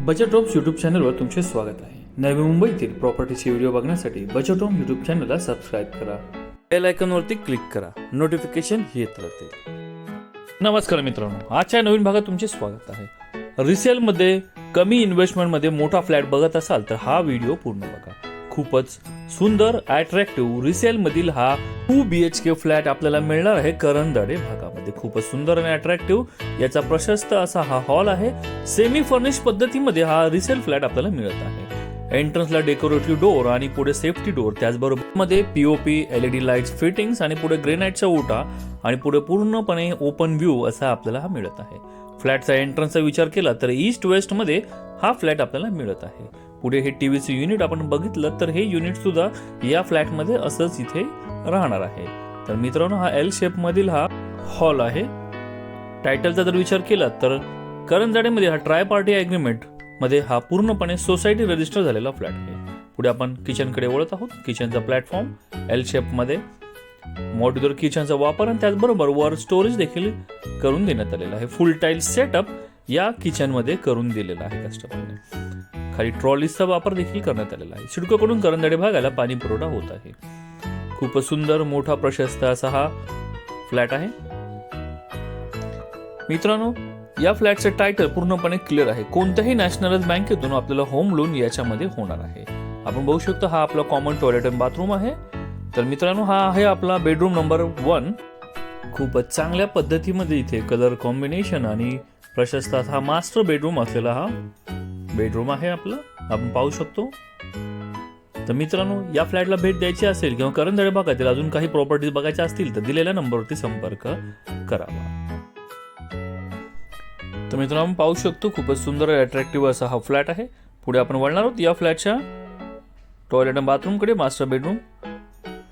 Budget homes YouTube चॅनलवर तुमचे स्वागत आहे. नवी मुंबईतील प्रॉपर्टीचे व्हिडिओ बघण्यासाठी बजेट होम यूट्यूब चॅनलला सबस्क्राईब करा. बेल आयकॉनवरती क्लिक करा. नोटिफिकेशन येत राहते. नमस्कार मित्रांनो, आजच्या नवीन भागात तुमचे स्वागत आहे. रिसेलमध्ये कमी इन्व्हेस्टमेंटमध्ये मोठा फ्लॅट बघत असाल तर हा व्हिडिओ पूर्ण बघा. खूपच सुंदर अट्रॅक्टिव्ह रिसेलमधील हा 2 BHK फ्लॅट आपल्याला मिळणार आहे करंदडे भागामध्ये. खूपच सुंदर आणि अट्रॅक्टिव्ह याचा प्रशस्त असा हा हॉल आहे. सेमी फर्निश पद्धतीमध्ये हा रिसेल फ्लॅट आपल्याला मिळत आहे. एंट्रन्सला डेकोरेटिव्ह डोर आणि पुढे सेफ्टी डोर, त्याचबरोबर मध्ये पीओपी LED लाईट्स फिटिंग्स आणि पुढे ग्रेनाइटचा ओटा आणि पुढे पूर्णपणे ओपन व्ह्यू असा आपल्याला हा मिळत आहे. फ्लॅटचा एंट्रन्सचा विचार केला तर ईस्ट वेस्ट मध्ये हा फ्लॅट आपल्याला मिळत आहे. पुढे हे टीव्हीचे युनिट आपण बघितलं तर हे युनिट सुद्धा या फ्लॅटमध्ये असंच इथे राहणार आहे. तर मित्रांनो, हा L शेप मधील हा हॉल आहे. टायटलचा जर विचार केला तर करंजाडेमध्ये हा ट्राय पार्टी अग्रीमेंट मध्ये हा पूर्णपणे सोसायटी रजिस्टर झालेला फ्लॅट आहे. पुढे आपण किचनकडे वळत आहोत. किचनचा प्लॅटफॉर्म L शेप मध्ये मॉड्युलर किचनचा वापर आणि त्याचबरोबर वर स्टोरेज देखील करून देण्यात आलेला आहे. फुल टाईल सेटअप या किचन मध्ये करून दिलेला आहे कस्टमरने. खाली ट्रॉलीजचा वापर देखील करण्यात आलेला आहे. सिडकोकडून करंजाडे भागाला पाणी पुरवठा होत आहे. खूपच सुंदर मोठा प्रशस्त असा हा फ्लॅट आहे. मित्रांनो, या फ्लॅटचे टायटल पूर्णपणे क्लिअर आहे. कोणत्याही नॅशनलाइज बँकेतून आपल्याला होम लोन याच्यामध्ये होणार आहे. आपण बघू शकतो हा आपला कॉमन टॉयलेट आणि बाथरूम आहे. तर मित्रांनो, हा आहे आपला बेडरूम नंबर 1. खूपच चांगल्या पद्धतीमध्ये इथे कलर कॉम्बिनेशन आणि प्रशस्त हा मास्टर बेडरूम असलेला हा बेडरूम आहे आपला, आपण पाहू शकतो. तर मित्रांनो, या फ्लॅटला भेट द्यायची असेल किंवा करंजाडे भागातील अजून काही प्रॉपर्टीज बघायच्या असतील तर दिलेल्या नंबरवरती संपर्क करावा. तर मित्रांनो, पाहू शकतो खूपच सुंदर अट्रॅक्टिव्ह असा हा फ्लॅट आहे. पुढे आपण वळणार आहोत या फ्लॅटच्या टॉयलेट आणि बाथरूमकडे. मास्टर बेडरूम,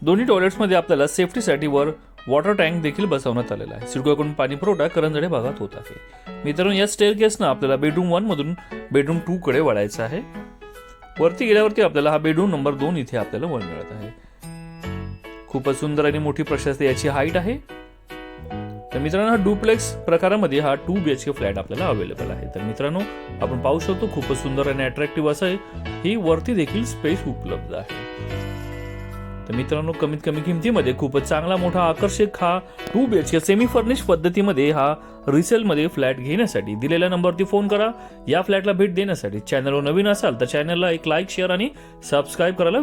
दोन्ही टॉयलेट्समध्ये आपल्याला सेफ्टीसाठी वर वॉटर टँक देखील बसवण्यात आलेला आहे. सिडकोकडून पाणी पुरवठा करंजाडे भागात होत आहे. मित्रांनो, या स्टेअरकेसनं आपल्याला बेडरूम 1 मधून बेडरूम 2 कडे वळायचं आहे. वरती गेल्यावरती आपल्याला हा बेडरूम नंबर 2 इथे आपल्याला वळ मिळत आहे. खूपच सुंदर आणि मोठी प्रशस्त याची हाईट आहे. तर मित्रांनो, हा डुप्लेक्स प्रकारामध्ये हा 2 BHK फ्लॅट आपल्याला अवेलेबल आहे. तर मित्रांनो, आपण पाहू शकतो खूपच सुंदर आणि अट्रॅक्टिव्ह असं आहे. ही वरती देखील स्पेस उपलब्ध आहे. तर मित्रांनो, कमीत कमी किमतीमध्ये खूपच चांगला मोठा आकर्षक हा 2 BHK सेमी फर्निश पद्धतीमध्ये हा रिसेलमध्ये फ्लॅट घेण्यासाठी दिलेल्या नंबरवरती फोन करा. या फ्लॅटला भेट देण्यासाठी चॅनलवर नवीन असाल तर चॅनलला एक लाईक, शेअर आणि सबस्क्राईब करायला